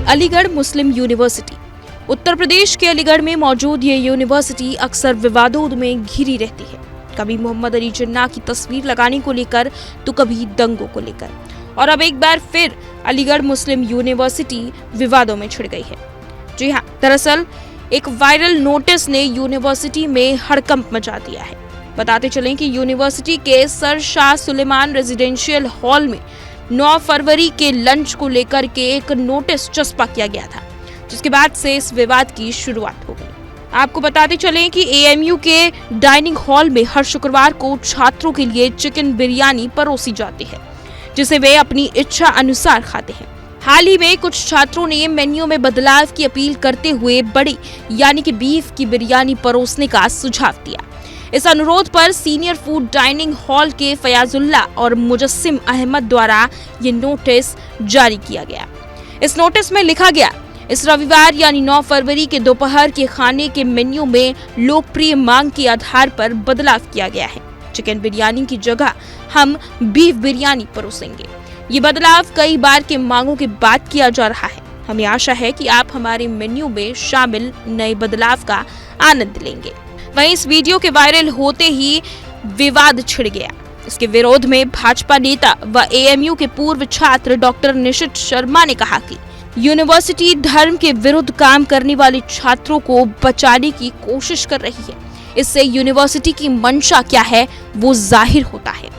अलीगढ़ मुस्लिम university. Uttar Pradesh के अलीगढ़ में मौजूद ये यूनिवर्सिटी अक्सर विवादों में घिरी रहती है, कभी मोहम्मद अली जिन्ना की तस्वीर लगाने को लेकर तो कभी दंगों को लेकर, और अब एक बार फिर अलीगढ़ मुस्लिम यूनिवर्सिटी विवादों में छिड़ गई है। जी हाँ, दरअसल एक वायरल नोटिस ने यूनिवर्सिटी में हड़कंप मचा दिया है। बताते चलें कि यूनिवर्सिटी के sir Shah Sulaiman residential hall में 9 फरवरी के लंच को लेकर के एक नोटिस चस्पा किया गया था, जिसके बाद से इस विवाद की शुरुआत हो गई। आपको बताते चलें कि एएमयू के डाइनिंग हॉल में हर शुक्रवार को छात्रों के लिए चिकन बिरयानी परोसी जाती है, जिसे वे अपनी इच्छा अनुसार खाते हैं। हाल ही में कुछ छात्रों ने मेन्यू में बदलाव की अपील करते हुए बड़ी यानी कि बीफ की बिरयानी परोसने का सुझाव दिया। इस अनुरोध पर सीनियर फूड डाइनिंग हॉल के फयाजुल्ला और मुजस्सिम अहमद द्वारा ये नोटिस जारी किया गया। इस नोटिस में लिखा गया, इस रविवार यानी 9 फरवरी के दोपहर के खाने के मेन्यू में लोकप्रिय मांग के आधार पर बदलाव किया गया है। चिकन बिरयानी की जगह हम बीफ बिरयानी परोसेंगे। ये बदलाव कई बार के मांगों के बाद किया जा रहा है। हमें आशा है कि आप हमारे मेन्यू में शामिल नए बदलाव का आनंद लेंगे। वहीं इस वीडियो के वायरल होते ही विवाद छिड़ गया। इसके विरोध में भाजपा नेता व एएमयू के पूर्व छात्र डॉक्टर निशित शर्मा ने कहा कि यूनिवर्सिटी धर्म के विरुद्ध काम करने वाले छात्रों को बचाने की कोशिश कर रही है। इससे यूनिवर्सिटी की मंशा क्या है वो जाहिर होता है।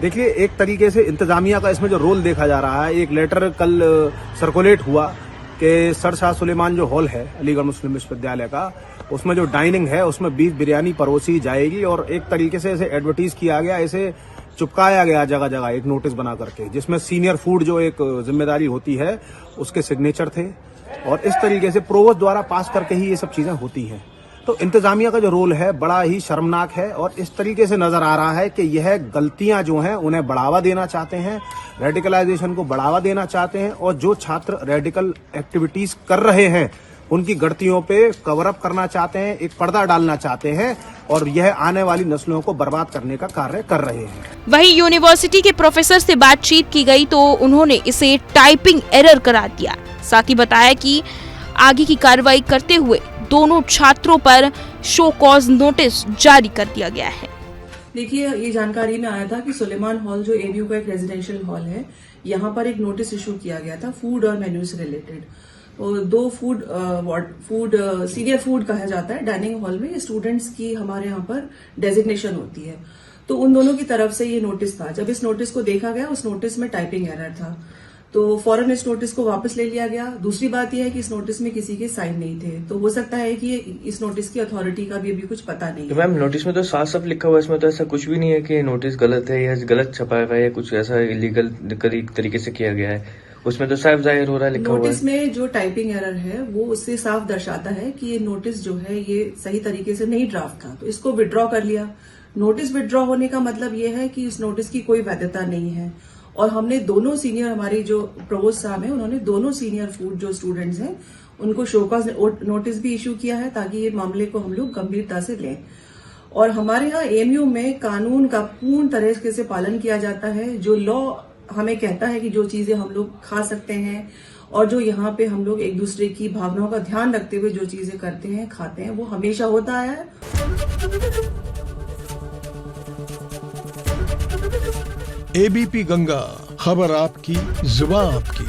देखिए, एक तरीके से इंतजामिया का इसमें जो रोल देखा जा रहा है, एक लेटर कल सर्कुलेट हुआ कि सर शाह सुलेमान जो हॉल है अलीगढ़ मुस्लिम विश्वविद्यालय का, उसमें जो डाइनिंग है उसमें बीफ बिरयानी परोसी जाएगी, और एक तरीके से इसे एडवर्टीज किया गया, इसे चुपकाया गया जगह जगह एक नोटिस बना करके, जिसमें सीनियर फूड जो एक जिम्मेदारी होती है उसके सिग्नेचर थे, और इस तरीके से प्रोवोस्ट द्वारा पास करके ही ये सब चीजें होती हैं। तो इंतजामिया का जो रोल है बड़ा ही शर्मनाक है, और इस तरीके से नजर आ रहा है कि यह गलतियां जो हैं उन्हें बढ़ावा देना चाहते हैं, रेडिकलाइजेशन को बढ़ावा देना चाहते हैं, और जो छात्र रेडिकल एक्टिविटीज कर रहे हैं उनकी गलतियों पे कवर अप करना चाहते हैं, एक पर्दा डालना चाहते हैं, और यह आने वाली नस्लों को बर्बाद करने का कार्य कर रहे हैं। वहीं यूनिवर्सिटी के प्रोफेसर से बातचीत की गई तो उन्होंने इसे टाइपिंग एरर करार दिया। साथ ही बताया कि आगे की कार्रवाई करते हुए दोनों छात्रों पर शो कॉज नोटिस जारी कर दिया गया है। देखिए, ये जानकारी में आया था कि सुलेमान हॉल जो एएमयू का एक रेजिडेंशियल हॉल है, यहाँ पर एक नोटिस इशू किया गया था फूड और मेन्यू से रिलेटेड। और 2 सीनियर फूड कहा जाता है डाइनिंग हॉल में, स्टूडेंट्स की हमारे यहाँ पर डेजिग्नेशन होती है, तो उन दोनों की तरफ से ये नोटिस था। जब इस नोटिस को देखा गया, उस नोटिस में टाइपिंग एरर था, तो फौरन इस नोटिस को वापस ले लिया गया। दूसरी बात यह है कि इस नोटिस में किसी के साइन नहीं थे, तो हो सकता है कि इस नोटिस की अथॉरिटी का भी अभी कुछ पता नहीं तो है। मैम, नोटिस में तो साफ साफ लिखा हुआ है, इसमें तो ऐसा कुछ भी नहीं है कि नोटिस गलत है या गलत छपाया गया है, कुछ ऐसा इलीगल तरीके से किया गया है। उसमें तो साफ जाहिर हो रहा है, लिखा हुआ है। नोटिस में जो टाइपिंग एरर है वो उससे साफ दर्शाता है कि ये नोटिस जो है ये सही तरीके से नहीं ड्राफ्ट था, तो इसको विड्रॉ कर लिया। नोटिस विड्रॉ होने का मतलब ये है कि इस नोटिस की कोई वैधता नहीं है, और हमने दोनों सीनियर, हमारे जो प्रोवोस्ट साहब हैं, उन्होंने दोनों सीनियर फूड जो स्टूडेंट्स हैं उनको शोकॉज नोटिस भी इशू किया है, ताकि ये मामले को हम लोग गंभीरता से लें। और हमारे यहाँ एएमयू में कानून का पूर्ण तरीके से पालन किया जाता है। जो लॉ हमें कहता है कि जो चीजें हम लोग खा सकते हैं, और जो यहाँ पे हम लोग एक दूसरे की भावनाओं का ध्यान रखते हुए जो चीजें करते हैं, खाते हैं, वो हमेशा होता है। एबीपी गंगा, खबर आपकी, जुबान आपकी।